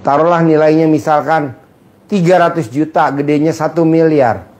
taruhlah nilainya misalkan 300 juta, gedenya 1 miliar.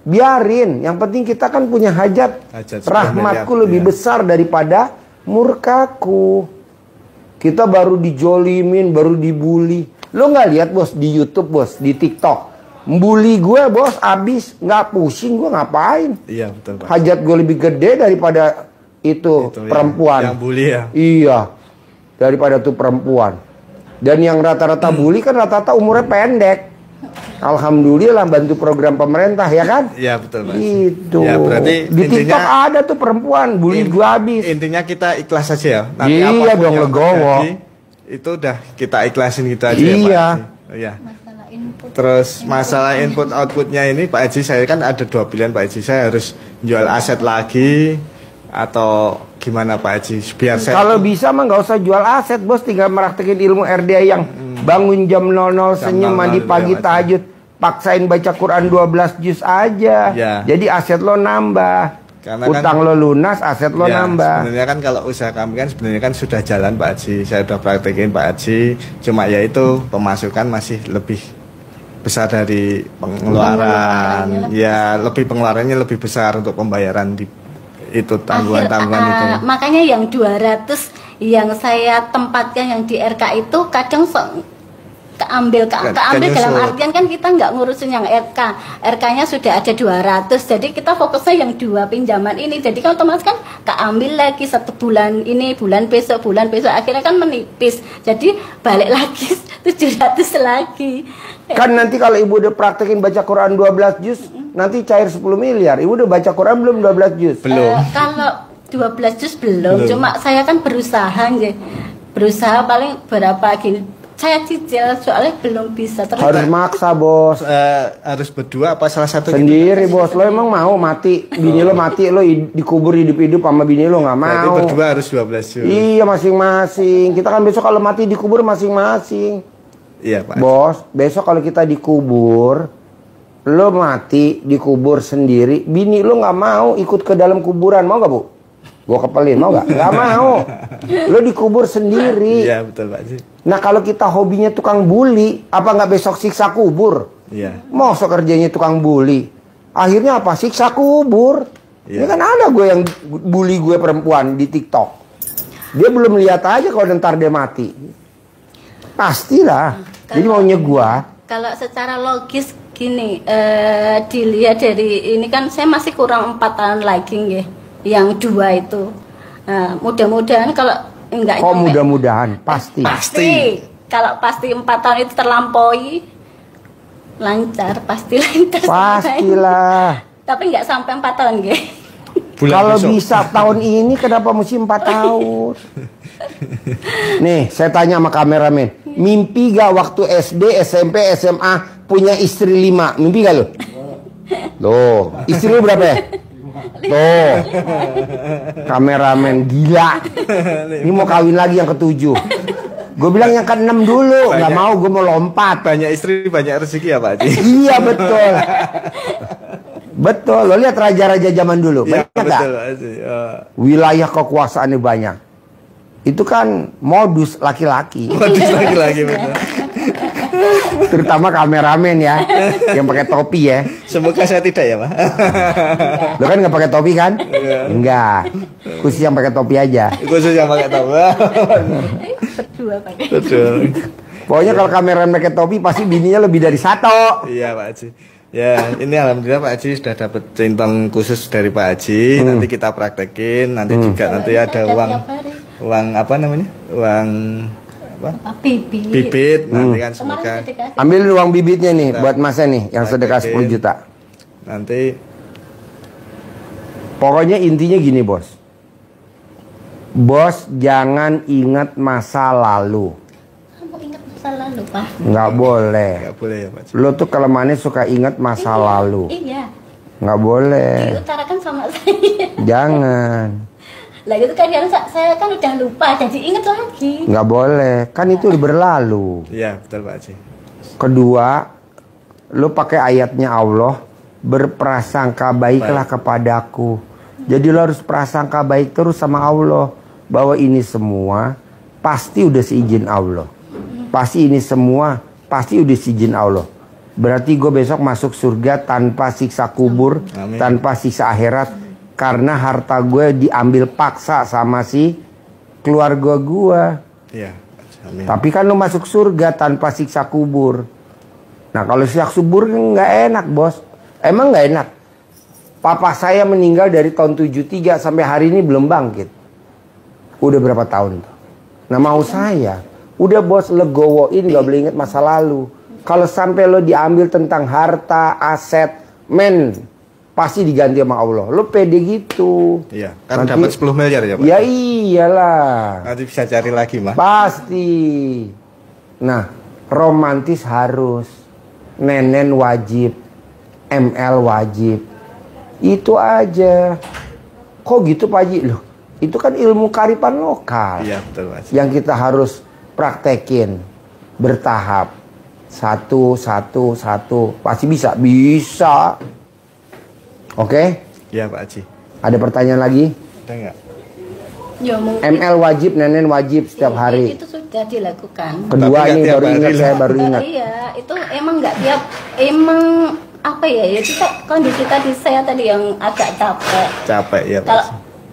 Biarin, yang penting kita kan punya hajat rahmatku lebih besar daripada murkaku. Kita baru dijolimin, baru dibully. Lo nggak lihat bos di YouTube bos, di TikTok, bully gue bos abis, nggak pusing gue ngapain? Iya betul Pak. Hajat gue lebih gede daripada itu perempuan. Yang bully ya. Iya, daripada tuh perempuan. Dan yang rata-rata bully kan rata-rata umurnya pendek. Alhamdulillah bantu program pemerintah ya kan? Iya betul Pak. Itu. Ya berarti di TikTok ada tuh perempuan bully gue habis. Intinya kita ikhlas aja ya. Nanti iya dong legowo. Itu udah kita ikhlasin gitu aja iya. ya Pak. Iya. Terus masalah input outputnya ini Pak Haji, saya kan ada 2 pilihan Pak Haji. Saya harus jual aset lagi atau gimana Pak Haji? Biar saya kalau bisa mah nggak usah jual aset bos, tinggal meraktekin ilmu RDA yang bangun jam 00 senyum mandi pagi tahajud, paksain baca Quran 12 juz aja. Ya. Jadi aset lo nambah. Karena utang kan, lo lunas, aset lo nambah. Sebenarnya kan kalau usaha kami kan sebenarnya kan sudah jalan Pak Haji. Saya sudah praktekin Pak Haji. Cuma ya itu pemasukan masih lebih besar dari pengeluaran. Ya lebih pengeluarannya lebih besar untuk pembayaran di itu tanggungan-tanggungan itu. Makanya yang 200 yang saya tempatkan yang di RK itu kadang keambil dalam artian kan kita nggak ngurusin yang RK-nya sudah ada 200, jadi kita fokusnya yang 2 pinjaman ini, jadi kan otomatis kan keambil lagi 1 bulan ini, bulan besok akhirnya kan menipis, jadi balik lagi 700 lagi. Kan nanti kalau ibu udah praktekin baca Quran 12 juz nanti cair 10 miliar. Ibu udah baca Quran belum 12 juz? Belum. Kalau 12 juz belum, cuma saya kan berusaha paling berapa gini. Saya cicil soalnya belum bisa terus. Harus maksa bos. Harus berdua apa salah satu sendiri gitu? Bos. Lo emang mau mati bini lo mati lo dikubur hidup-hidup sama bini lo nggak mau. Berarti berdua harus 12 juz. Iya masing-masing. Kita kan besok kalau mati dikubur masing-masing. Iya Pak. Bos, besok kalau kita dikubur, lo mati dikubur sendiri, bini lo nggak mau ikut ke dalam kuburan, mau gak Bu? Gue kepelin, mau gak? Gak mau. Lo dikubur sendiri. Iya betul Pak sih. Nah kalau kita hobinya tukang bully, apa nggak besok siksa kubur? Iya. Mau kerjanya tukang bully, akhirnya apa? Siksa kubur. Ini kan ada gue yang bully gue perempuan di TikTok. Dia belum lihat aja kalau ntar dia mati. Pastilah. Jadi maunya gue. Kalau secara logis gini, dilihat dari ini kan saya masih kurang 4 tahun lagi nggih. Yang 2 itu. Nah, mudah-mudahan kalau enggak. Kok mudah-mudahan? Pasti. Kalau pasti 4 tahun itu terlampaui, lancar, pasti lancar. Pastilah. Tapi enggak sampai 4 tahun nggih. Kalau bisa tahun ini kenapa mesti 4 tahun? Nih, saya tanya sama kameramen, mimpi gak waktu SD, SMP, SMA punya istri 5? Mimpi gak lo? Loh, istri lu berapa ya? Tuh, kameramen gila. Ini mau kawin lagi yang ke-7. Gue bilang yang ke-6 dulu, nggak mau, gue mau lompat. Banyak istri, banyak rezeki ya Pak Haji. Iya betul. Betul, lo lihat raja-raja zaman dulu, banyak nggak? Wilayah kekuasaannya banyak. Itu kan modus laki-laki. Modus laki-laki betul. Terutama kameramen ya, yang pakai topi ya. Semoga saya tidak ya Pak. Lo kan nggak pakai topi kan? Enggak. Khusus yang pakai topi aja. Khusus yang pakai topi. Berdua pakai. Betul. Pokoknya kalau kameramen pakai topi pasti bininya lebih dari 1. Iya Pak Haji. Ya ini alhamdulillah Pak Haji sudah dapat centang khusus dari Pak Haji. Nanti kita praktekin. Nanti juga nanti ada uang apa namanya? Uang bibit. Nanti kan semoga ambil uang bibitnya nih buat Masnya nih yang sedekah 10 juta. Nanti pokoknya intinya gini bos. Bos jangan ingat masa lalu. Kamu ingat masa lalu Pak? Nggak boleh. Nggak boleh ya Pak. Lo tuh kelemahannya suka ingat masa lalu. Iya. Nggak boleh. Diutarakan sama saya. Jangan. Lah itu kan yang saya kan udah lupa, jadi ingat lagi. Nggak boleh, kan itu udah berlalu. Iya betul Pak Haji. Kedua, lo pakai ayatnya Allah, berprasangka baiklah kepadaku. Jadi lo harus prasangka baik terus sama Allah, bahwa ini semua pasti udah seizin Allah. Pasti ini semua pasti udah izin Allah. Berarti gue besok masuk surga tanpa siksa kubur, amin. Tanpa siksa akhirat, karena harta gue diambil paksa sama si keluarga gue. Iya. Amin. Tapi kan lo masuk surga tanpa siksa kubur. Nah kalau siksa kubur nggak enak bos. Emang nggak enak. Papa saya meninggal dari tahun 73 sampai hari ini belum bangkit. Udah berapa tahun tuh? Nah mau saya, udah bos legowoin, gak boleh inget masa lalu. Kalau sampai lo diambil tentang harta, aset, men, pasti diganti sama Allah. Lo pede gitu. Iya, kan dapat 10 miliar ya Pak? Ya iyalah. Nanti bisa cari lagi mah. Pasti. Nah, romantis harus. Nenen wajib. ML wajib. Itu aja. Kok gitu Pak Haji? Loh, itu kan ilmu kearifan lokal. Iya, betul Mas. Yang kita harus praktekin bertahap. Satu. Pasti bisa. Bisa. Oke? Iya Pak Haji. Ada pertanyaan lagi? Ada nggak? Ya, ML wajib, nenen wajib setiap hari. Itu sudah dilakukan. Kedua ini baru ingat, saya baru ingat. Iya, itu emang nggak tiap, emang apa ya? Ya kita kondisi tadi saya tadi yang agak capek. Capek ya Pak. Kalau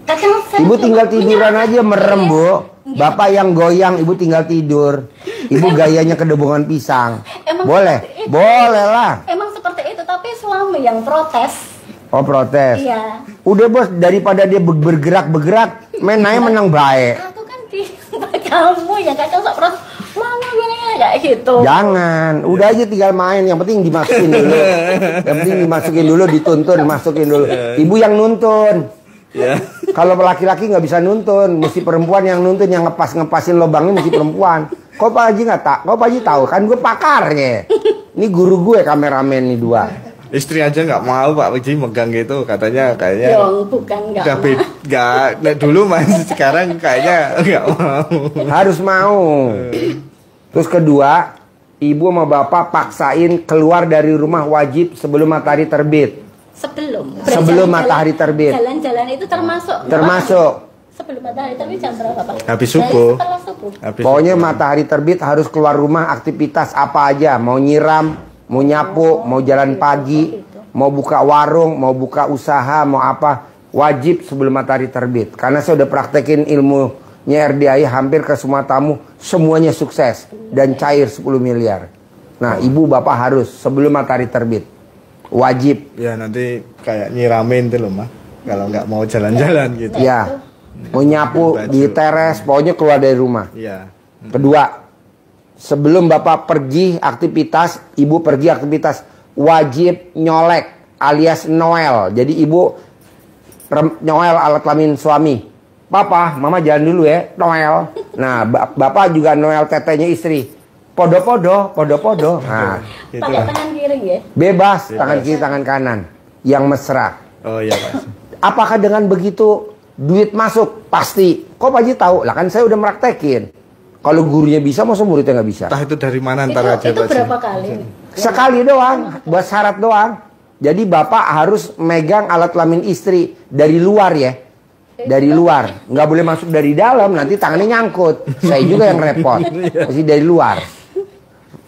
kadang saya Ibu tinggal tiduran aja merem Bu. Bapak yang goyang, ibu tinggal tidur. Ibu gayanya kedobongan pisang. Emang boleh? Boleh lah. Emang seperti itu, tapi suami yang protes. Oh protes. Iya. Udah bos, daripada dia bergerak, main aja menang baik. Aku kan di kamu yang kadang sok protes. Mama gini kayak gitu. Jangan, udah aja tinggal main. Yang penting dimasukin dulu. Yang penting dimasukin dulu, dituntun, masukin dulu. Ibu yang nuntun. Ya. Kalau laki-laki nggak bisa nuntun, mesti perempuan yang nuntun, yang ngepasin lubangnya mesti perempuan. Kok Pak Haji nggak tak? Kok Pak Haji tahu? Kan gue pakarnya. Ini guru gue kameramen nih dua. Istri aja nggak mau Pak Haji megang gitu, katanya kayaknya. Bukan nggak. Nggak dulu Mas, sekarang kayaknya nggak mau. Harus mau. Terus kedua, ibu sama bapak paksain keluar dari rumah wajib sebelum matahari terbit. Sebelum matahari terbit. Jalan-jalan itu termasuk. Sebelum matahari terbit jam berapa Pak? Habis subuh. Setelah subuh. Pokoknya matahari terbit harus keluar rumah, aktivitas apa aja, mau nyiram, mau nyapu, mau jalan pagi, mau buka warung, mau buka usaha, mau apa, wajib sebelum matahari terbit. Karena saya udah praktekin ilmunya RDI hampir ke semua tamu, semuanya sukses dan cair 10 miliar. Nah, ibu bapak harus sebelum matahari terbit. Wajib. Ya nanti kayak nyiramin tuh loh mah. Kalau nggak mau jalan-jalan gitu. Ya. Mau nyapu di teres, pokoknya keluar dari rumah. Iya. Kedua, sebelum bapak pergi aktivitas, ibu pergi aktivitas, wajib nyolek alias Noel. Jadi ibu Noel alat kelamin suami. Papa, mama jalan dulu ya, Noel. Nah, bapak juga Noel tetenya istri. Podo-podo. Nah, gitu. Pakai tangan kiri ya? Bebas, tangan kiri, tangan kanan. Yang mesra. Oh iya Pak. Apakah dengan begitu duit masuk? Pasti. Kok Pak Haji tahu? Lah kan saya udah meraktekin. Kalau gurunya bisa, masa muridnya nggak bisa? Entah itu dari mana ntar aja. Itu berapa kali? Sekali doang, buat syarat doang. Jadi bapak harus megang alat kelamin istri dari luar ya. Dari luar. Nggak boleh masuk dari dalam, nanti tangannya nyangkut. Saya juga yang repot. Mesti dari luar.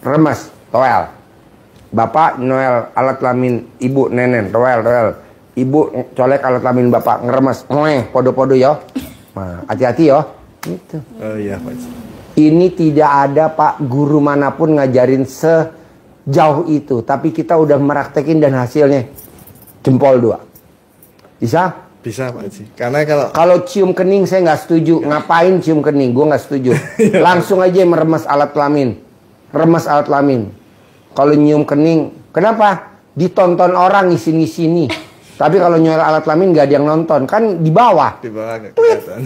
Remes, Noel. Bapak Noel alat kelamin ibu nenen, Noel. Ibu colek alat kelamin bapak, ngeremes. Podo-podo ya. Nah, hati-hati ya. Gitu. Oh iya Pak. Ini tidak ada Pak guru manapun ngajarin sejauh itu. Tapi kita udah meraktekin dan hasilnya jempol 2. Bisa? Bisa Pak Haji. Karena kalau cium kening saya nggak setuju. Ngapain cium kening? Gue nggak setuju. Langsung aja meremes alat kelamin. Remes alat kelamin. Kalau nyium kening, kenapa? Ditonton orang ngisi-ngisi. Tapi kalau nyium alat kelamin nggak ada yang nonton, kan di bawah. Di bawah nggak kelihatan.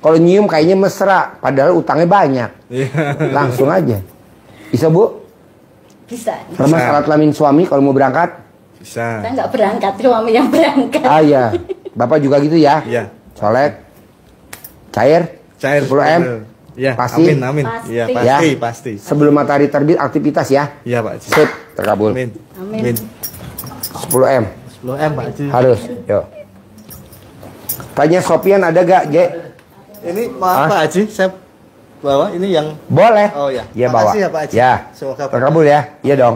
Kalau nyium kayaknya mesra, padahal utangnya banyak. Langsung aja. Bisa Bu? Bisa. Remes alat kelamin suami kalau mau berangkat? Bisa. Saya nggak berangkat, suami yang berangkat. Ah iya. Bapak juga gitu ya? Iya. Colek. Cair 10 M. Ya, pasti. Amin. Iya, pasti. Sebelum matahari terbit aktivitas ya? Iya, Pak Haji. Sip, terkabul. Amin. 10 M. 10 M, Pak Haji. Harus, yuk. Tanya Sopian ada gak, J? Ini maaf Pak Haji, saya bawa ini yang boleh. Oh ya. Iya bawa. Makasih ya Pak Haji. Ya. Semoga terkabul ya. Iya dong.